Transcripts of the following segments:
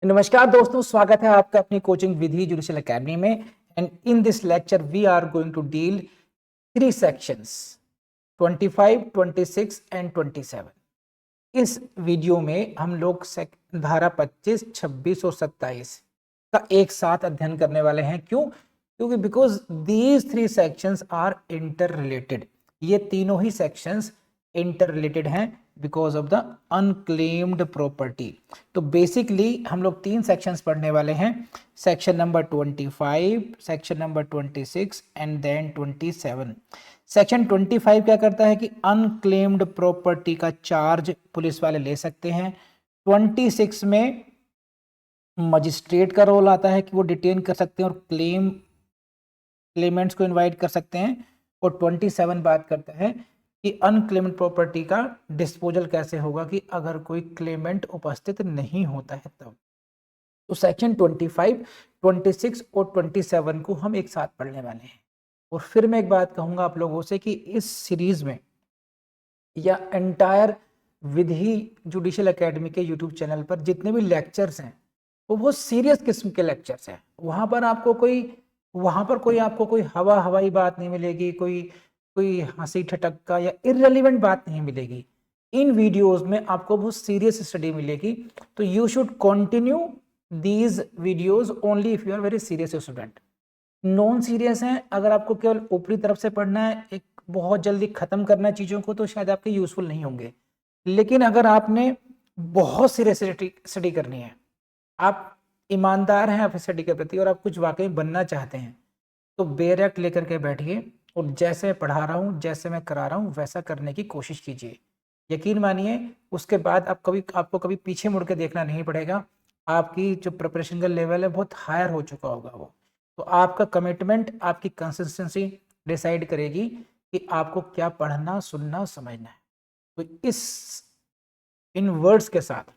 नमस्कार दोस्तों, स्वागत है आपका अपनी कोचिंग विधि जुडिशियल एकेडमी में। And in this lecture we are going to deal 3 sections 25, 26 and 27। इस वीडियो में हम लोग धारा 25, 26 और 27 का एक साथ अध्ययन करने वाले हैं। क्योंकि because these 3 sections are inter related. ये तीनों ही सेक्शंस इंटर रिलेटेड हैं because of the unclaimed property. तो बेसिकली हम लोग 3 सेक्शंस पढ़ने वाले हैं, section number 25, section number 26 and then 27। Section 25 क्या करता है कि अनक्लेम्ड प्रॉपर्टी का चार्ज पुलिस वाले ले सकते हैं। 26 में मजिस्ट्रेट का रोल आता है कि वो डिटेन कर सकते हैं और क्लेमेंट्स को इनवाइट कर सकते हैं। और 27 बात करता है कि अनक्लेम्ड प्रॉपर्टी का डिस्पोजल कैसे होगा कि अगर कोई क्लेमेंट उपस्थित नहीं होता है तब। तो सेक्शन 25, 26 और 27 को हम एक साथ पढ़ने वाले हैं। और फिर मैं एक बात कहूंगा आप लोगों से कि इस सीरीज में या एंटायर विधि जुडिशियल एकेडमी के यूट्यूब चैनल पर जितने भी लेक्चर्स हैं वो बहुत सीरियस किस्म के लेक्चर्स हैं। वहां पर आपको कोई हवाई बात नहीं मिलेगी, कोई हंसी ठटक्का या इररिलेवेंट बात नहीं मिलेगी। इन वीडियोस में आपको बहुत सीरियस स्टडी मिलेगी। तो you should continue these videos only if you are very serious student. Non serious हैं, अगर आपको केवल ऊपरी तरफ से पढ़ना है, एक बहुत जल्दी खत्म करना है चीजों को, तो शायद आपके यूजफुल नहीं होंगे। लेकिन अगर आपने बहुत सीरियस स्टडी करनी है, आप ईमानदार हैं अपनी स्टडी के प्रति और आप कुछ वाकई बनना चाहते हैं, तो बेरक लेकर के बैठिए और जैसे मैं पढ़ा रहा हूँ, जैसे मैं करा रहा हूँ वैसा करने की कोशिश कीजिए। यकीन मानिए उसके बाद आपको कभी पीछे मुड़ के देखना नहीं पड़ेगा। आपकी जो प्रिपरेशन का लेवल है बहुत हायर हो चुका होगा वो। तो आपका कमिटमेंट, आपकी कंसिस्टेंसी डिसाइड करेगी कि आपको क्या पढ़ना, सुनना, समझना है। तो इन वर्ड्स के साथ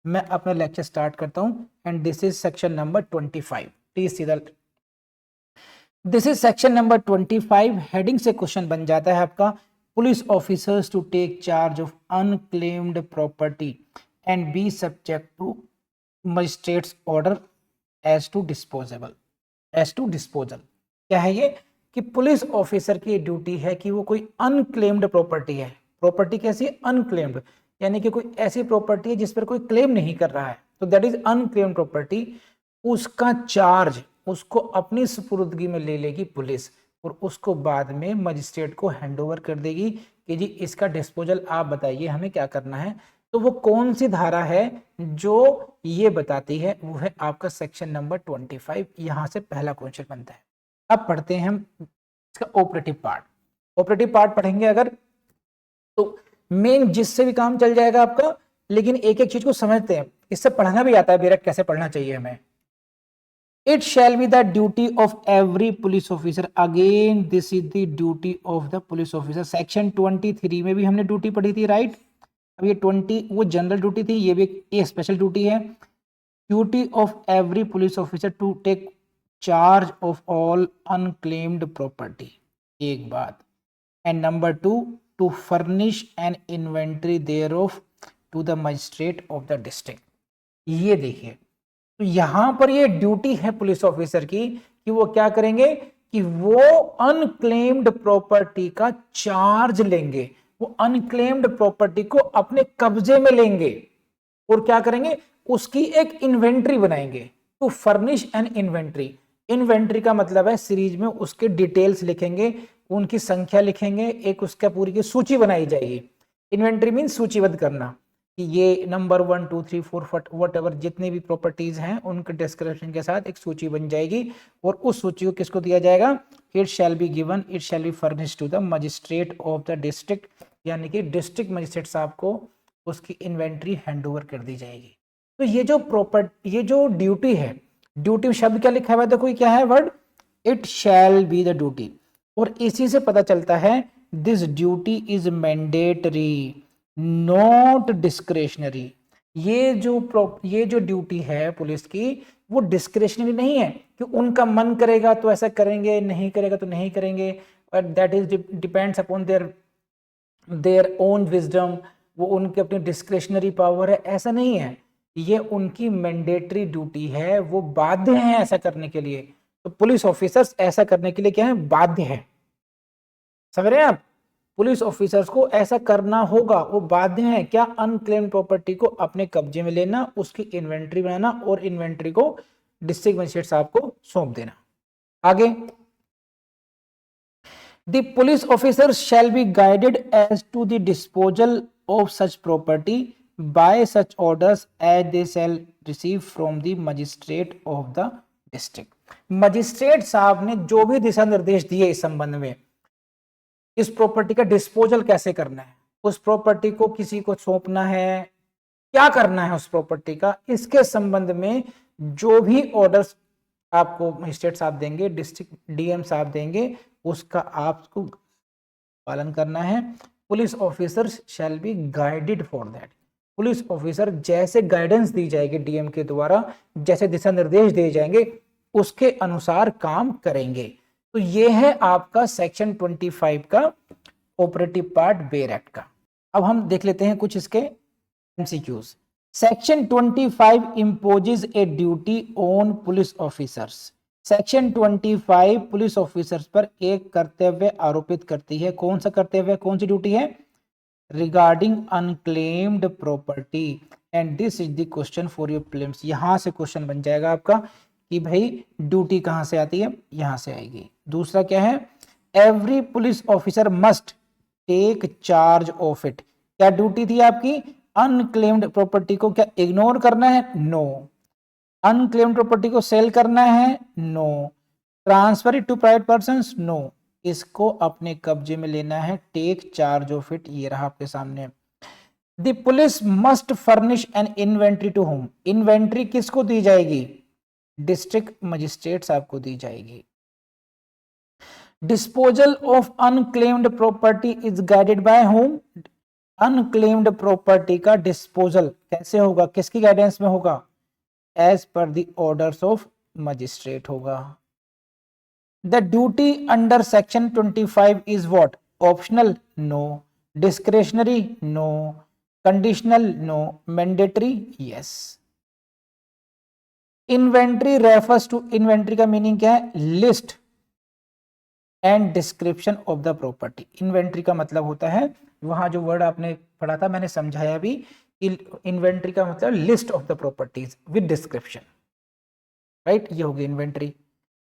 मैं अपना लेक्चर स्टार्ट करता हूं। And this is section number 25। Please see the this is section number 25। Heading से क्वेश्चन बन जाता है आपका, police officers to take charge of unclaimed property and be subject to magistrate's order as to disposal. क्या है ये कि police officer की ड्यूटी है कि वो कोई अनक्लेम्ड प्रॉपर्टी है। प्रॉपर्टी कैसी है? अनक्लेम्ड, यानी कि कोई ऐसी प्रॉपर्टी है जिस पर कोई क्लेम नहीं कर रहा है, तो दैट इज अनक्लेम्ड प्रॉपर्टी। उसका चार्ज उसको अपनी सुपुर्दगी में ले लेगी पुलिस और उसको बाद में मजिस्ट्रेट को हैंडओवर कर देगी कि जी इसका डिस्पोजल आप बताइए हमें क्या करना है। तो वो कौन सी धारा है जो ये बताती है? वो है आपका सेक्शन नंबर 25। यहां से पहला क्वेश्चन बनता है। अब पढ़ते हैं हम इसका ऑपरेटिव पार्ट। ऑपरेटिव पार्ट पढ़ेंगे अगर तो मेन जिससे भी काम चल जाएगा आपका। लेकिन एक एक चीज को समझते हैं, इससे पढ़ना भी आता है बेरक कैसे पढ़ना चाहिए हमें। It shall be the duty of every police officer. Again, this is the duty of the police officer. Section 23 में भी हमने ड्यूटी पढ़ी थी, राइट? अब ये 20 वो जनरल ड्यूटी थी, ये भी एक स्पेशल ड्यूटी है। Duty of every police officer to take charge of all unclaimed property, एक बात। And number 2, to furnish an inventory thereof to the magistrate of the district. ये देखिए, तो यहां पर ये ड्यूटी है पुलिस ऑफिसर की कि वो क्या करेंगे कि वो अनक्लेम्ड प्रॉपर्टी का चार्ज लेंगे, वो अनक्लेम्ड प्रॉपर्टी को अपने कब्जे में लेंगे और क्या करेंगे, उसकी एक इन्वेंट्री बनाएंगे। To furnish an inventory, inventory का मतलब है सीरीज में उसके डिटेल्स लिखेंगे, उनकी संख्या लिखेंगे, एक उसका पूरी की सूची बनाई जाएगी। इन्वेंट्री मीन सूचीबद्ध करना कि ये नंबर 1 2 3 4 वट एवर जितनी भी प्रॉपर्टीज हैं उनके डिस्क्रिप्शन के साथ एक सूची बन जाएगी। और उस सूची को किसको दिया जाएगा? It shall be given, it shall be furnished to the magistrate of the district, यानी कि डिस्ट्रिक्ट मजिस्ट्रेट साहब को उसकी इन्वेंट्री हैंडओवर कर दी जाएगी। तो ये जो ड्यूटी है, ड्यूटी शब्द क्या लिखा हुआ है? देखो क्या है word, it shall be the duty. और इसी से पता चलता है this duty is mandatory not discretionary. ये जो ड्यूटी है पुलिस की वो डिस्क्रेशनरी नहीं है कि उनका मन करेगा तो ऐसा करेंगे, नहीं करेगा तो नहीं करेंगे, but that is depends upon their own wisdom. वो उनके अपनी डिस्क्रेशनरी पावर है, ऐसा नहीं है। ये उनकी मैंडेटरी ड्यूटी है, वो बाध्य हैं ऐसा करने के लिए। तो पुलिस ऑफिसर्स ऐसा करने के लिए क्या है, बाध्य है। समझ रहे हैं आप, पुलिस ऑफिसर्स को ऐसा करना होगा, वो बाध्य हैं। क्या, अनक्लेम्ड प्रॉपर्टी को अपने कब्जे में लेना, उसकी इन्वेंट्री बनाना और इन्वेंट्री को डिस्ट्रिक्ट मजिस्ट्रेट साहब को सौंप देना। आगे, the police officers shall be guided as to the disposal of such property by such orders as they shall receive from the magistrate of the district. Magistrate साहब ने जो भी दिशा निर्देश दिए इस संबंध में, इस प्रॉपर्टी का डिस्पोजल कैसे करना है, उस प्रॉपर्टी को किसी को सौंपना है, क्या करना है उस प्रॉपर्टी का, इसके संबंध में जो भी ऑर्डर्स आपको मजिस्ट्रेट साहब देंगे, डिस्ट्रिक्ट डीएम साहब देंगे, उसका आपको पालन करना है। Police officer shall be guided for that. Police officer जैसे गाइडेंस दी जाएगी डीएम के द्वारा, जैसे दिशा निर्देश दिए जाएंगे, उसके अनुसार काम करेंगे। तो ये है आपका सेक्शन 25 का ऑपरेटिव पार्ट बेयर एक्ट का। अब हम देख लेते हैं कुछ इसके MCQs. Section 25 imposes a duty on police officers. Section 25 police officers पर एक कर्तव्य आरोपित करती है। कौन सा कर्तव्य, कौन सी ड्यूटी है? Regarding unclaimed property, and this is the question for your prelims. यहां से क्वेश्चन बन जाएगा आपका कि भाई ड्यूटी कहां से आती है, यहां से आएगी। दूसरा क्या है, every police officer must take charge of it. क्या ड्यूटी थी आपकी? अनक्लेम्ड प्रॉपर्टी को क्या इग्नोर करना है? नो। अनक्लेम्ड प्रॉपर्टी को सेल करना है? No. Transfer it to private persons? No. इसको अपने कब्जे में लेना है, टेक चार्ज ऑफ इट। ये रहा आपके सामने। The police must furnish an inventory to home. Inventory किसको दी जाएगी? डिस्ट्रिक्ट मजिस्ट्रेट साहब को दी जाएगी। Disposal of unclaimed property is guided by home. Unclaimed property का डिस्पोजल कैसे होगा, किसकी गाइडेंस में होगा? As per the orders of magistrate होगा। The duty under section 25 is what? Optional? No. Discretionary? No. Conditional? No. Mandatory? Yes. Inventory refers to, inventory का meaning क्या है? List and description of the property. Inventory का मतलब होता है, वहां जो वर्ड आपने पढ़ा था मैंने समझाया भी, इन्वेंट्री का मतलब list of the properties with description, right? ये होगी इन्वेंट्री।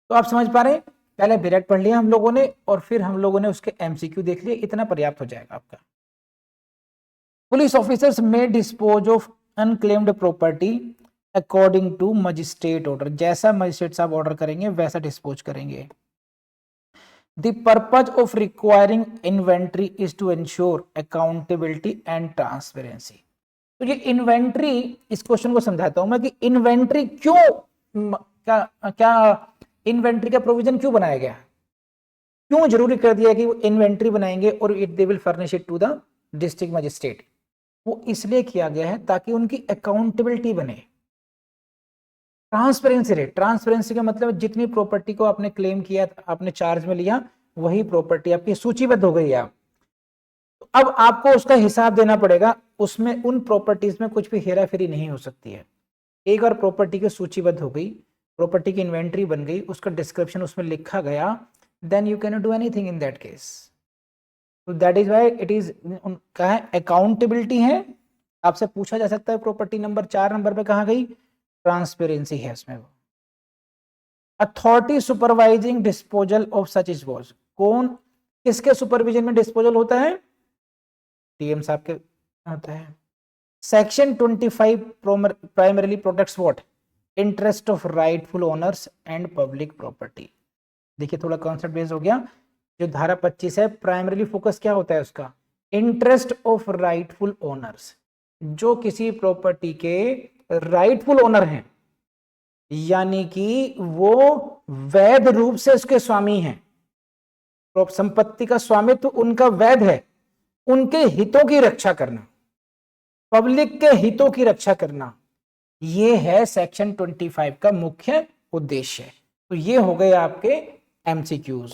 तो आप समझ पा रहे हैं, पहले डायरेक्ट पढ़ लिया हम लोगों ने और फिर हम लोगों ने उसके एमसीक्यू देख लिए, इतना पर्याप्त हो जाएगा आपका। Police officers may dispose of unclaimed property according to magistrate order. जैसा मजिस्ट्रेट साहब ऑर्डर करेंगे वैसा डिस्पोज करेंगे। The purpose of requiring inventory is to ensure accountability and transparency. तो ये इन्वेंट्री, इस क्वेश्चन को समझाता हूं मैं कि इन्वेंट्री क्यों, क्या इन्वेंट्री का प्रोविजन क्यों बनाया गया, क्यों जरूरी कर दिया कि वो इन्वेंट्री बनाएंगे और they will furnish it to the district magistrate. वो इसलिए किया गया है ताकि उनकी अकाउंटेबिलिटी बने, ट्रांसपेरेंसी रहे। ट्रांसपेरेंसी का मतलब जितनी प्रॉपर्टी को आपने क्लेम किया, आपने चार्ज में लिया, वही प्रॉपर्टी आपकी सूचीबद्ध हो गई। आप तो अब आपको उसका हिसाब देना पड़ेगा। उसमें उन प्रॉपर्टीज में कुछ भी हेरा फेरी नहीं हो सकती है। एक बार प्रॉपर्टी की सूचीबद्ध हो गई, प्रॉपर्टी की इन्वेंट्री बन गई, उसका डिस्क्रिप्शन उसमें लिखा गया, then you can not do anything in that case. तो that is why it is, क्या है, अकाउंटेबिलिटी है। आपसे पूछा जा सकता है प्रॉपर्टी नंबर 4 नंबर पे कहां गई? ट्रांसपेरेंसी है इसमें। वो authority supervising disposal of such is was. कौन, किसके सुपरविजन में डिस्पोजल होता है? डीएम साहब के होता है। Section 25 primarily protects what? Interest of rightful owners and public property. देखिए थोड़ा कॉन्सेप्ट बेस्ड हो गया। जो धारा 25 है, प्राइमरीली फोकस क्या होता है उसका? Interest of rightful owners. जो किसी प्रॉपर्टी के राइटफुल ओनर हैं, यानी कि वो वैध रूप से उसके स्वामी हैं, संपत्ति का स्वामित्व उनका वैध है, उनके हितों की रक्षा करना, पब्लिक के हितों की रक्षा करना, ये है सेक्शन 25 का मुख्य उद्देश्य। तो ये हो गए आपके एमसीक्यूज,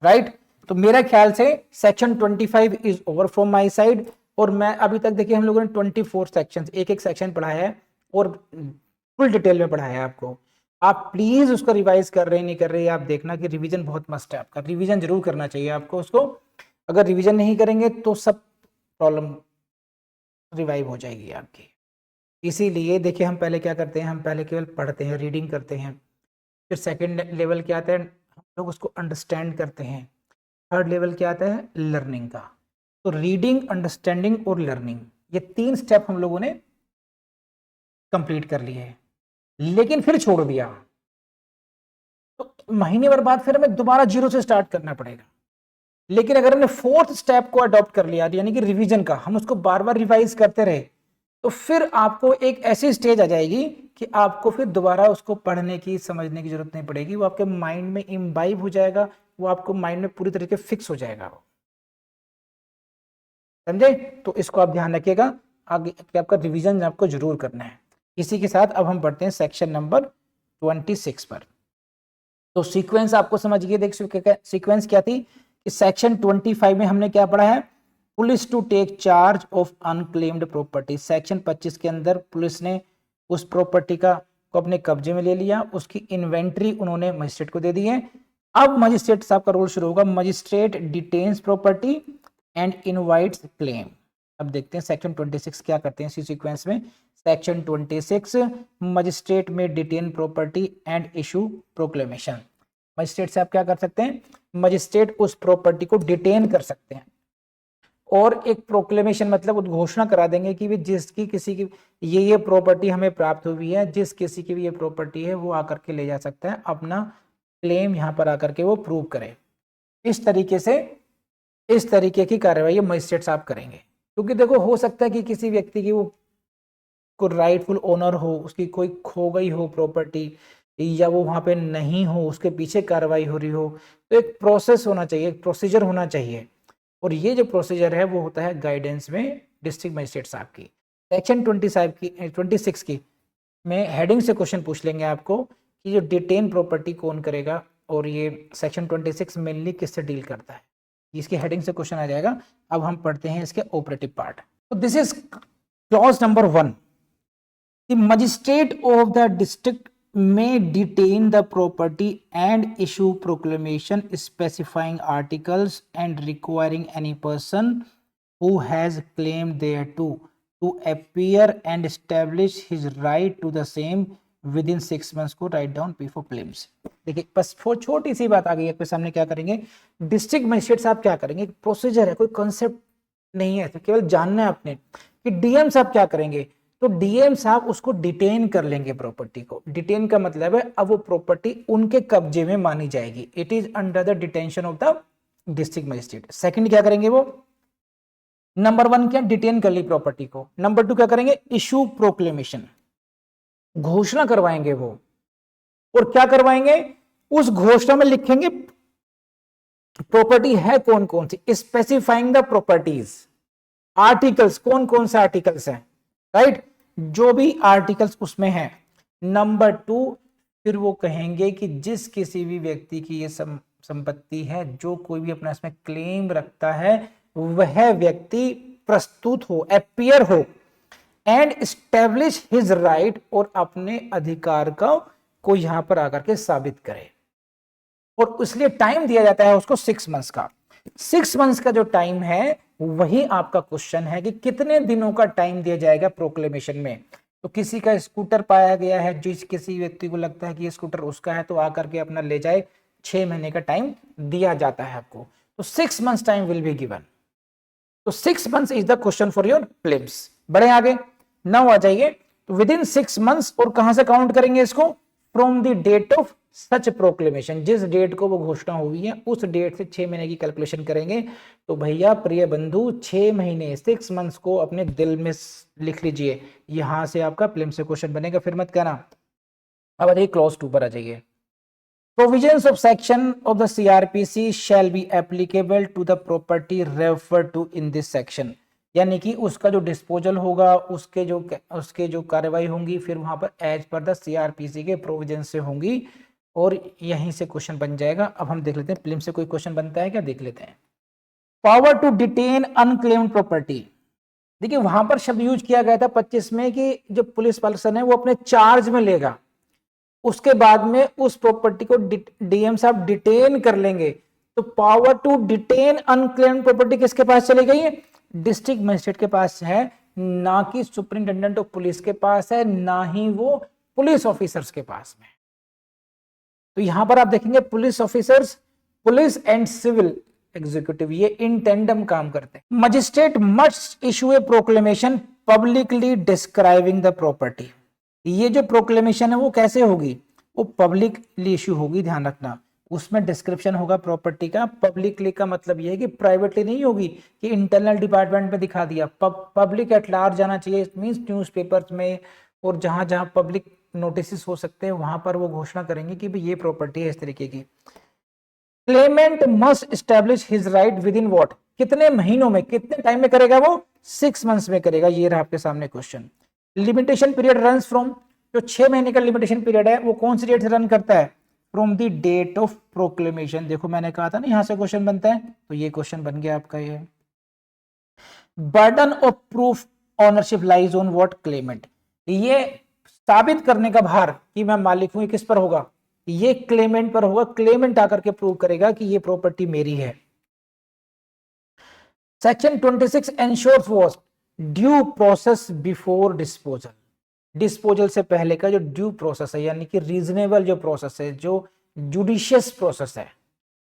राइट? तो मेरा ख्याल से section 25 is over from my side. और मैं अभी तक देखिए हम लोगों ने 24 सेक्शंस, एक एक सेक्शन पढ़ा है, और फुल डिटेल में पढ़ाया है आपको। आप प्लीज उसको रिवाइज कर रहे हैं नहीं कर रहे, आप देखना कि रिवीजन बहुत मस्ट है आपका, रिवीजन जरूर करना चाहिए आपको उसको। अगर रिवीजन नहीं करेंगे तो सब प्रॉब्लम रिवाइव हो जाएगी आपकी। इसीलिए देखिए हम पहले क्या करते हैं, हम पहले केवल पढ़ते हैं, रीडिंग करते हैं, फिर सेकंड लेवल क्या आता है, हम लोग उसको अंडरस्टैंड करते हैं, थर्ड लेवल क्या आता है, लर्निंग का। तो रीडिंग, अंडरस्टैंडिंग और लर्निंग, ये 3 स्टेप हम लोगों ने कंप्लीट कर लिए हैं, लेकिन फिर छोड़ दिया तो महीने भर बाद फिर हमें दोबारा जीरो से स्टार्ट करना पड़ेगा। लेकिन अगर हमने 4th स्टेप को अडॉप्ट कर लिया, यानी कि रिवीजन का, हम उसको बार बार रिवाइज करते रहे, तो फिर आपको एक ऐसी स्टेज आ जाएगी कि आपको फिर दोबारा उसको पढ़ने की, समझने की जरूरत नहीं पड़ेगी, वो आपके माइंड में इम्बाइब हो जाएगा, वो आपको माइंड में पूरी तरीके फिक्स हो जाएगा। समझे? तो इसको आप ध्यान रखिएगा, आगे आपका रिवीजन आपको जरूर करना है। इसी के साथ अब हम बढ़ते हैं सेक्शन नंबर 26 पर। तो सीक्वेंस आपको समझ गए, देख सीक्वेंस क्या थी कि सेक्शन 25 में हमने क्या पढ़ा है, police to take charge of unclaimed property. Section 25 के अंदर पुलिस ने उस प्रॉपर्टी को अपने कब्जे में ले लिया, उसकी इन्वेंट्री उन्होंने मजिस्ट्रेट को दे दी है। अब मजिस्ट्रेट साहब का रोल शुरू होगा, magistrate डिटेन्स property and invites claim. अब देखते हैं सेक्शन 26 क्या करते हैं इसी सीक्वेंस में। सेक्शन 26, मजिस्ट्रेट में detain property and issue proclamation. Magistrate से आप क्या कर सकते हैं, मजिस्ट्रेट उस प्रॉपर्टी को डिटेन कर सकते हैं और एक प्रोक्लेमेशन मतलब उद्घोषणा करा देंगे कि जिसकी किसी की ये प्रॉपर्टी हमें प्राप्त हुई है, जिस किसी की भी ये प्रॉपर्टी है वो आकर के ले जा सकता है, अपना क्लेम यहाँ पर आकर के वो प्रूव करे। इस तरीके की कार्रवाई मजिस्ट्रेट साहब करेंगे। क्योंकि देखो हो सकता है कि किसी व्यक्ति की वो को राइटफुल ओनर हो, उसकी कोई खो गई हो प्रॉपर्टी, या वो वहां पे नहीं हो, उसके पीछे कार्रवाई हो रही हो, तो एक प्रोसेस होना चाहिए, एक प्रोसीजर होना चाहिए, और ये जो प्रोसीजर है वो होता है गाइडेंस में डिस्ट्रिक्ट मजिस्ट्रेट साहब की। सेक्शन 26 की में हेडिंग से क्वेश्चन पूछ लेंगे आपको कि जो डिटेन प्रॉपर्टी कौन करेगा, और ये सेक्शन 26 मेनली किससे डील करता है, इसकी हेडिंग से क्वेश्चन आ जाएगा। अब हम पढ़ते हैं इसके ऑपरेटिव पार्ट। तो this is clause number 1, the magistrate of the district may detain the property and issue proclamation specifying articles and requiring any person who has claimed thereto to appear and establish his right to the same within 6 months को write down before claims. देखिए बस छोटी सी बात आ गई आपके सामने, क्या करेंगे डिस्ट्रिक्ट मजिस्ट्रेट साहब, क्या करेंगे, प्रोसीजर है, कोई कॉन्सेप्ट नहीं है, तो केवल जानना है आपने कि डीएम साहब क्या करेंगे। तो डीएम साहब उसको डिटेन कर लेंगे प्रॉपर्टी को। डिटेन का मतलब है अब वो प्रॉपर्टी उनके कब्जे में मानी जाएगी, it is under the detention of the district magistrate. Second क्या करेंगे वो, नंबर 1 क्या, डिटेन कर ली प्रॉपर्टी को। नंबर 2 क्या करेंगे, इशू प्रोक्लेमेशन, घोषणा करवाएंगे वो। और क्या करवाएंगे, उस घोषणा में लिखेंगे प्रॉपर्टी है कौन कौन सी, स्पेसिफाइंग द प्रॉपर्टीज, आर्टिकल्स कौन कौन से आर्टिकल्स हैं, राइट, जो भी आर्टिकल्स उसमें है। नंबर 2 फिर वो कहेंगे कि जिस किसी भी व्यक्ति की ये संपत्ति है, जो कोई भी अपना इसमें क्लेम रखता है, वह व्यक्ति प्रस्तुत हो, अपीयर हो, एंड एस्टेब्लिश हिज राइट, और अपने अधिकार को यहां पर आकर के साबित करे। और इसलिए टाइम दिया जाता है उसको 6 मंथ्स का। 6 मंथ्स का जो टाइम है वही आपका क्वेश्चन है कि कितने दिनों का टाइम दिया जाएगा प्रोक्लेमेशन में। तो किसी का स्कूटर पाया गया है, जिस किसी व्यक्ति को लगता है कि ये स्कूटर उसका है, तो आकर के अपना ले जाए, 6 महीने का टाइम दिया जाता है आपको। तो 6 months time will be given. तो 6 months is the question for your prelims. बड़े आगे नाउ आ जाइए। तो विद इन 6 मंथ्स, और कहां से काउंट करेंगे इसको, from the date of such proclamation, जिस डेट को वो घोषणा हुई है उस डेट से 6 महीने की कैलकुलेशन करेंगे। तो भैया प्रिय बंधु 6 महीने 6 मंथ्स को अपने दिल में लिख लीजिए, यहां से आपका प्रीलिम्स से क्वेश्चन बनेगा, फिर मत कहना। अब आ जाइए क्लॉज 2 पर आ जाइए। Provisions of section of the CRPC shall be applicable to the property referred to in this section, यानी कि उसका जो डिस्पोजल होगा, उसके जो कार्रवाई होंगी, फिर वहां पर एज पर द CRPC के प्रोविजन से होंगी, और यहीं से क्वेश्चन बन जाएगा। अब हम देख लेते हैं प्रीलिम्स से कोई क्वेश्चन बनता है क्या, देख लेते हैं। Power to detain unclaimed property, देखिए वहां पर शब्द यूज किया गया था 25 में कि जो पुलिस पर्सन है वो अपने चार्ज में लेगा, उसके बाद में उस प्रॉपर्टी को डीएम साहब डिटेन कर लेंगे। तो power to detain unclaimed property किसके पास चली गई है? डिस्ट्रिक्ट मजिस्ट्रेट के पास है, ना कि सुप्रिंटेंडेंट ऑफ पुलिस के पास है, ना ही वो पुलिस ऑफिसर्स के पास में। तो यहां पर आप देखेंगे police officers, police and civil executive ये इन टेंडम काम करते हैं। Magistrate must issue a proclamation publicly describing the property. ये जो प्रोक्लेमेशन है वो कैसे होगी? वो पब्लिकली इशू होगी, ध्यान रखना। उसमें डिस्क्रिप्शन होगा प्रॉपर्टी का। पब्लिकली का मतलब ये है कि प्राइवेटली नहीं होगी कि इंटरनल डिपार्टमेंट में दिखा दिया, पब्लिक एट लार्ज जाना चाहिए। इट मींस न्यूज़पेपर्स में और जहां जहां पब्लिक नोटिस हो सकते हैं वहां पर वो घोषणा करेंगे कि भाई ये प्रॉपर्टी है इस तरीके की। Clement must establish his right with in what? कितने महीनों में, कितने टाइम में करेगा वो? 6 मंथ्स में करेगा। ये रहा आपके सामने question. Limitation period runs from, जो 6 महीने का लिमिटेशन पीरियड है वो कौन सी डेट से रन करता है? From the date of proclamation. देखो मैंने कहा था ना यहां से क्वेश्चन बनता है, तो ये क्वेश्चन बन गया आपका। ये burden of proof ownership lies on what? Clement. ये साबित करने का भार कि मैं मालिक हूं, किस पर होगा? ये क्लेमेंट पर होगा। क्लेमेंट आकर के प्रूव करेगा कि ये प्रॉपर्टी मेरी है। Section 26 ensures what? Due process before disposal. Disposal से पहले का जो ड्यू प्रोसेस है, यानी कि रीजनेबल जो प्रोसेस है, जो जुडिशियस प्रोसेस है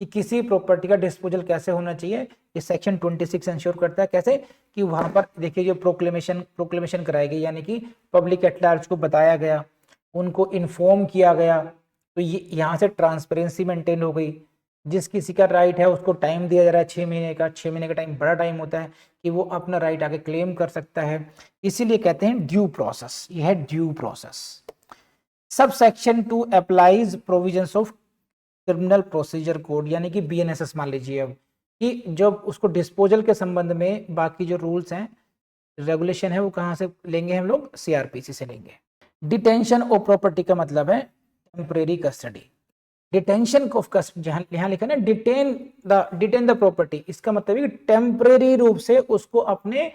कि किसी प्रॉपर्टी का डिस्पोजल कैसे होना चाहिए, ये सेक्शन 26 एंश्योर करता है। कैसे? कि वहां पर देखिए जो प्रोक्लेमेशन कराई गई, यानी कि पब्लिक एट लार्ज को बताया गया, उनको इन्फॉर्म किया गया, तो ये यहाँ से ट्रांसपेरेंसी मेंटेन हो गई। जिस किसी का राइट है उसको टाइम दिया जा रहा है 6 महीने का। 6 महीने का टाइम बड़ा टाइम होता है कि वो अपना राइट आगे क्लेम कर सकता है, इसीलिए कहते हैं ड्यू प्रोसेस। यह है due process. Sub section 2 applies provisions of criminal procedure code, यानी कि बीएनएसएस मान लीजिए अब, कि जब उसको डिस्पोजल के संबंध में बाकी जो रूल्स हैं, रेगुलेशन है, वो कहाँ से लेंगे हम लोग? सीआरपीसी से लेंगे। डिटेंशन ऑफ प्रॉपर्टी का मतलब है temporary custody. Detention of custody यहां लिखा ना, डिटेन द प्रॉपर्टी, इसका मतलब है कि टेम्परेरी रूप से उसको अपने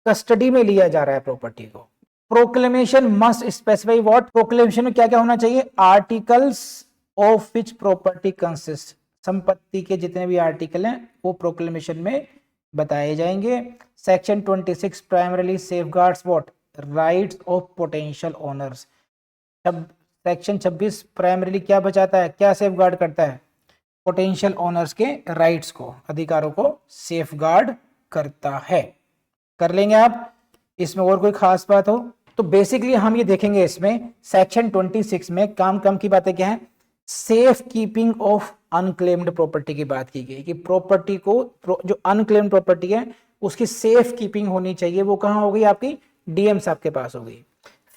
कस्टडी में लिया जा रहा है प्रॉपर्टी को। Proclamation must specify what? Proclamation में क्या क्या होना चाहिए? Articles of which property consist, संपत्ति के जितने भी आर्टिकल हैं वो प्रोक्लेमेशन में बताए जाएंगे। Section 26 primarily safeguards what? Rights of potential owners. Section 26 primarily क्या बचाता है, क्या सेफगार्ड करता है? पोटेंशियल ओनर्स के राइट्स को, अधिकारों को सेफगार्ड करता है। कर लेंगे आप। इसमें और कोई खास बात हो तो बेसिकली हम ये देखेंगे इसमें सेक्शन 26 में काम की बातें क्या है? Safe keeping of unclaimed property की बात की गई कि प्रॉपर्टी को, जो अनक्लेम्ड प्रॉपर्टी है उसकी सेफ कीपिंग होनी चाहिए। वो कहाँ होगी? आपकी डीएम साहब के पास होगी।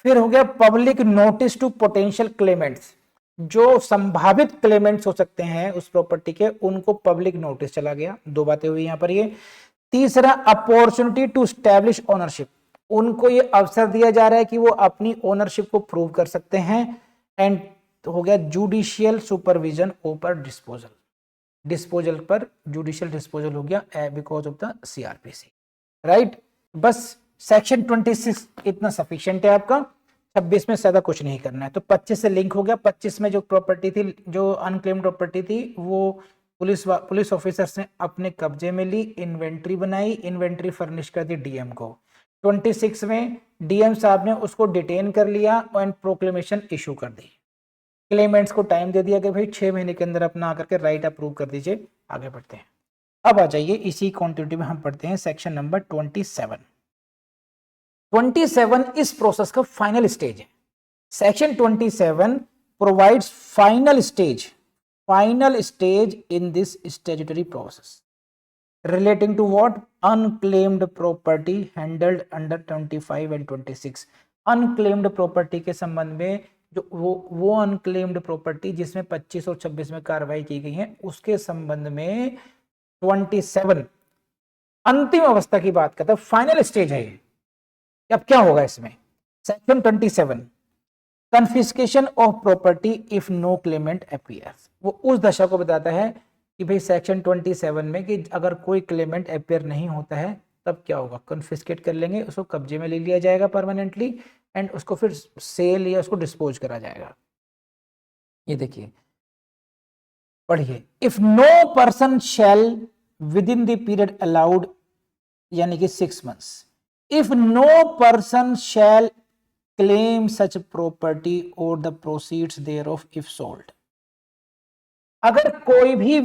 फिर हो गया public notice to potential claimants, जो संभावित क्लेमेंट्स हो सकते हैं उस प्रॉपर्टी के, उनको पब्लिक नोटिस चला गया। 2 बातें हुई यहां पर ये। तीसरा अपॉर्चुनिटी टू स्टैब्लिश ओनरशिप, उनको ये अवसर दिया जा रहा है कि वो अपनी ओनरशिप को प्रूव कर सकते हैं। एंड हो गया judicial supervision over disposal, disposal पर जुडिशियल डिस्पोजल हो गया because of the CrPC, right. बस सेक्शन 26 इतना सफिशिएंट है आपका। 26 में ज्यादा कुछ नहीं करना है। तो 25 से लिंक हो गया। 25 में जो प्रॉपर्टी थी, जो अनक्लेम्ड प्रॉपर्टी थी, वो पुलिस ऑफिसर्स ने अपने कब्जे में ली, इन्वेंट्री बनाई, इन्वेंट्री फर्निश कर दी डीएम को। 26 में डीएम साहब ने उसको डिटेन कर लिया और प्रोक्लेमेशन इशू कर दी। क्लेमेंट्स को टाइम दे दिया कि भाई 6 महीने के अंदर अपना आकर के राइट अप्रूव कर दीजिए। आगे बढ़ते हैं। अब आ जाइए इसी क्वांटिटी में हम पढ़ते हैं सेक्शन नंबर 27। 27 इस प्रोसेस का फाइनल स्टेज है। Section 27 provides final stage in this statutory process relating to what? unclaimed property handled under 25 and 26। unclaimed property के संबंध में जो वो unclaimed property जिसमें 25 और 26 में कार्रवाई की गई है, उसके संबंध में 27 अंतिम अवस्था की बात करता है, फाइनल स्टेज है ये। अब क्या होगा इसमें? Section 27 confiscation of property if no claimant appears, वो उस दशा को बताता है कि भाई सेक्शन 27 में कि अगर कोई क्लेमेंट अपेयर नहीं होता है तब क्या होगा, कन्फिस्केट कर लेंगे, उसको कब्जे में ले लिया जाएगा परमानेंटली एंड उसको फिर सेल या उसको डिस्पोज करा जाएगा। ये देखिए पढ़िए, if no person shall within the period allowed यानी कि 6 months, if no person shall claim such property और the proceeds thereof if sold. अगर कोई भी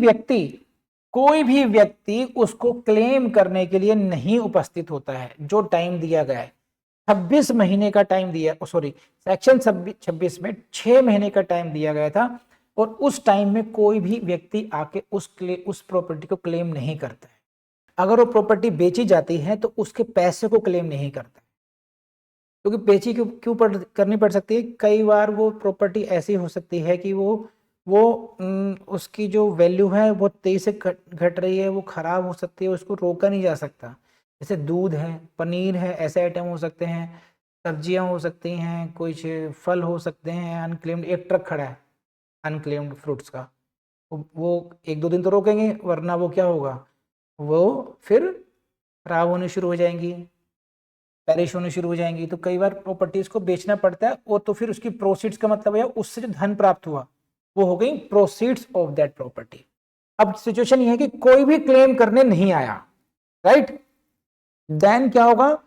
व्यक्ति उसको क्लेम करने के लिए नहीं उपस्थित होता है, जो टाइम दिया गया है 26 महीने का टाइम दिया, सॉरी सेक्शन 26 में 6 महीने का टाइम दिया गया था, और उस टाइम में कोई भी व्यक्ति आके उस प्रॉपर्टी को क्लेम नहीं करता है। अगर वो प्रॉपर्टी बेची जाती है तो उसके पैसे को क्लेम नहीं करता, क्योंकि बेची क्यों करनी पड़ सकती है। कई बार वो प्रॉपर्टी ऐसी हो सकती है कि वो उसकी जो वैल्यू है वो तेजी से घट रही है, वो खराब हो सकती है, उसको रोका नहीं जा सकता। जैसे दूध है, पनीर है, ऐसे आइटम हो सकते हैं, सब्जियां हो सकती हैं, कुछ फल हो सकते हैं अनक्लेम्ड। एक ट्रक खड़ा है अनक्लेम्ड फ्रूट्स का, वो 1-2 दिन तो रोकेंगे, वरना वो क्या होगा, वो फिर खराब होने शुरू हो जाएंगी, पेरिश होने शुरू हो जाएंगी। तो कई बार प्रॉपर्टीज को बेचना पड़ता है, और तो फिर उसकी प्रोसीड्स का मतलब है उससे जो धन प्राप्त हुआ वो हो गई प्रोसीड्स ऑफ दैट प्रॉपर्टी। अब सिचुएशन ये है कि कोई भी क्लेम करने नहीं आया, राइट, देन क्या होगा,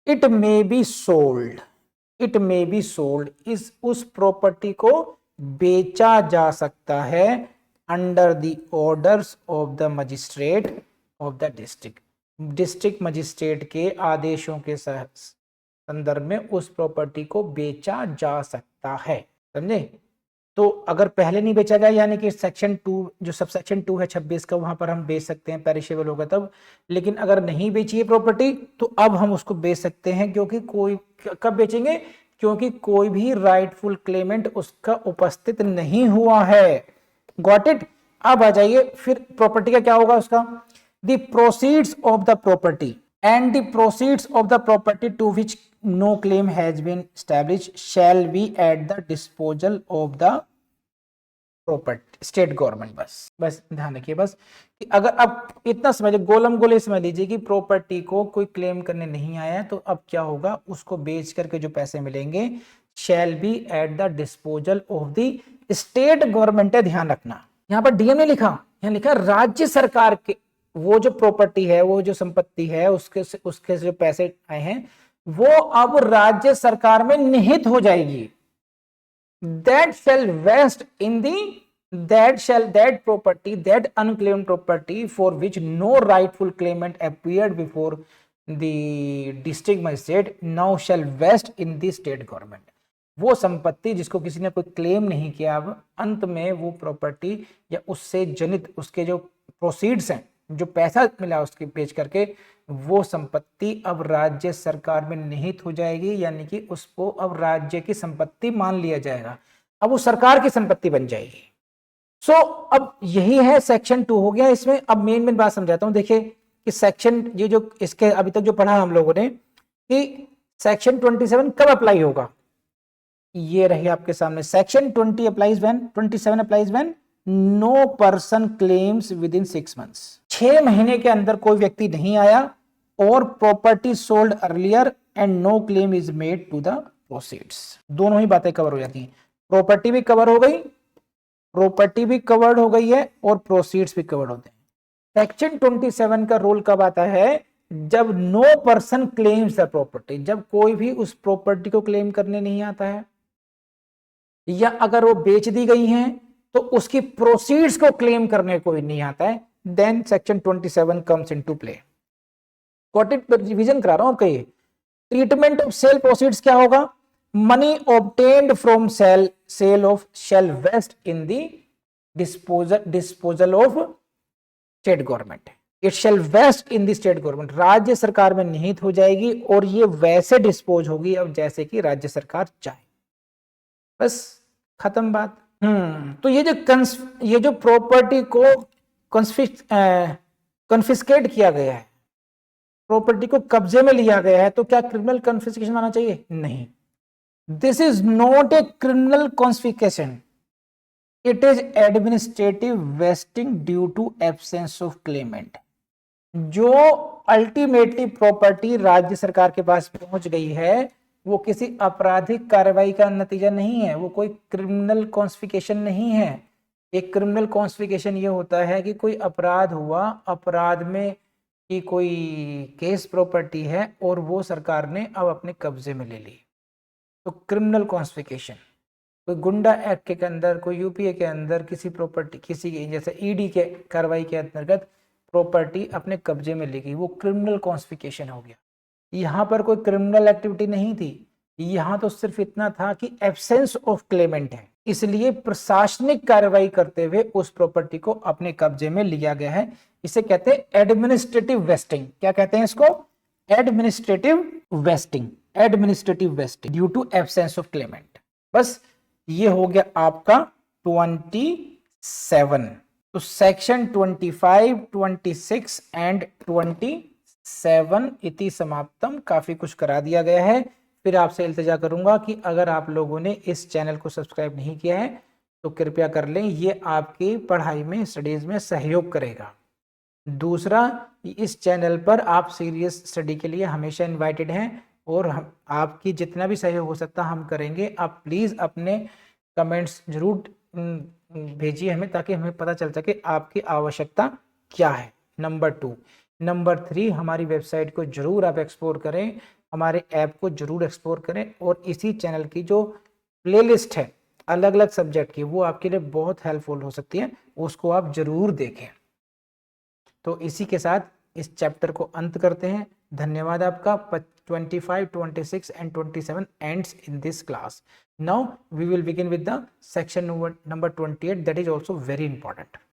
it may be sold, it may be sold, उस प्रॉपर्टी को बेचा जा सकता है under the orders of the magistrate of the district magistrate के आदेशों के संदर्भ में उस प्रॉपर्टी को बेचा जा सकता है। समझे? तो अगर पहले नहीं बेचा गया, यानी कि सेक्शन 2 जो सब सेक्शन 2 है 26 का, वहां पर हम बेच सकते हैं, पेरिशेबल होगा तब। लेकिन अगर नहीं बेची है प्रॉपर्टी तो अब हम उसको बेच सकते हैं, क्योंकि कोई, कब बेचेंगे, क्योंकि कोई भी राइटफुल क्लेमेंट उसका उपस्थित नहीं हुआ है। Got it? अब आ जाइए फिर प्रॉपर्टी का क्या होगा उसका, the proceeds of the property and the proceeds of the property to which no claim has been established shall be at the disposal of the property state government. बस ध्यान रखिए, बस कि अगर अब इतना समझिए, गोलम गोले समझ लीजिए कि प्रॉपर्टी को कोई क्लेम करने नहीं आया, तो अब क्या होगा, उसको बेच करके जो पैसे मिलेंगे shall be at the disposal of the state government है। ध्यान रखना, यहां पर डीएम ने लिखा, यहां लिखा राज्य सरकार के, वो जो प्रॉपर्टी है, वो जो संपत्ति है, उसके जो पैसे आए हैं वो अब राज्य सरकार में निहित हो जाएगी। that property, that unclaimed property for which no rightful claimant appeared before the district magistrate now shall vest in the state government। वो संपत्ति जिसको किसी ने कोई क्लेम नहीं किया, अब अंत में वो प्रॉपर्टी या उससे जनित उसके जो प्रोसीड्स हैं, जो पैसा मिला उसके बेच करके, वो संपत्ति अब राज्य सरकार में निहित हो जाएगी, यानी कि उसको अब राज्य की संपत्ति मान लिया जाएगा, अब वो सरकार की संपत्ति बन जाएगी। सो अब यही है सेक्शन 2 हो गया। इसमें अब मेन बात समझाता हूं। देखिए कि सेक्शन, ये जो इसके अभी तक जो पढ़ा हम लोगों ने, कि सेक्शन 27 कब अप्लाई होगा, ये रही आपके सामने। Section 20 applies when, 27 applies when no person claims within 6 months, 6 महीने के अंदर कोई व्यक्ति नहीं आया और property sold earlier and no claim is made to the proceeds. दोनों ही बातें कवर हो जाती हैं, प्रॉपर्टी भी कवर हो गई, प्रॉपर्टी भी कवर्ड हो गई है और प्रोसीड्स भी कवर्ड होते हैं। सेक्शन 27 का रूल कब आता है, जब no person claims the property, जब कोई भी उस प्रॉपर्टी को क्लेम करने नहीं आता है, या अगर वो बेच दी गई है तो उसकी प्रोसीड्स को क्लेम करने कोई नहीं आता है, then section 27 comes into play. Revision करा रहा हूं आपका। ये ट्रीटमेंट ऑफ सेल प्रोसीड्स क्या होगा, money obtained from sale of shall vest in the disposal of state government, it shall vest in the state government, राज्य सरकार में निहित हो जाएगी और ये वैसे डिस्पोज होगी अब जैसे कि राज्य सरकार चाहे। बस खत्म बात। तो ये जो प्रॉपर्टी को कन्फिस्केट किया गया है, प्रॉपर्टी को कब्जे में लिया गया है, तो क्या क्रिमिनल कन्फिस्केशन आना चाहिए? नहीं, this is not a criminal confiscation, it is administrative vesting due to absence of claimant. जो अल्टीमेटली प्रॉपर्टी राज्य सरकार के पास पहुंच गई है, वो किसी आपराधिक कार्रवाई का नतीजा नहीं है, वो कोई क्रिमिनल कॉन्स्पिकेशन नहीं है। एक क्रिमिनल कॉन्स्पिकेशन ये होता है कि कोई अपराध हुआ, अपराध में कि कोई केस प्रॉपर्टी है और वो सरकार ने अब अपने कब्जे में ले ली, तो क्रिमिनल कॉन्स्पिकेशन। कोई गुंडा एक्ट के अंदर, कोई यूपीए के अंदर किसी प्रॉपर्टी, किसी जैसे ईडी के कार्रवाई के अंतर्गत प्रॉपर्टी अपने कब्जे में ली गई, वो क्रिमिनल कॉन्स्पिकेशन हो गया। यहाँ पर कोई क्रिमिनल एक्टिविटी नहीं थी, यहाँ तो सिर्फ इतना था कि एब्सेंस ऑफ क्लेमेंट है, इसलिए प्रशासनिक कार्रवाई करते हुए उस प्रॉपर्टी को अपने कब्जे में लिया गया है। इसे कहते हैं एडमिनिस्ट्रेटिव वेस्टिंग। क्या कहते हैं इसको? Administrative vesting. Administrative vesting due to absence of claimant. बस ये हो गया आपका 27। तो सेक्शन 25, 26 एंड 27 इति समाप्तम, काफी कुछ करा दिया गया है। फिर आपसे इल्तिजा करूंगा कि अगर आप लोगों ने इस चैनल को सब्सक्राइब नहीं किया है तो कृपया कर लें, ये आपकी पढ़ाई में, स्टडीज में सहयोग करेगा। दूसरा, इस चैनल पर आप सीरियस स्टडी के लिए हमेशा इनवाइटेड हैं और हम आपकी जितना भी सहयोग हो सकता हम करेंगे। आप प्लीज़ अपने कमेंट्स जरूर भेजिए हमें, ताकि हमें पता चल सके आपकी आवश्यकता क्या है। नंबर 2। नंबर 3, हमारी वेबसाइट को जरूर आप एक्सप्लोर करें, हमारे ऐप को जरूर एक्सप्लोर करें और इसी चैनल की जो प्लेलिस्ट है अलग अलग सब्जेक्ट की, वो आपके लिए बहुत हेल्पफुल हो सकती है, उसको आप जरूर देखें। तो इसी के साथ इस चैप्टर को अंत करते हैं। धन्यवाद आपका। 25, 26 and 27 ends in this class. Now we will begin with the section number 28, that is also very important.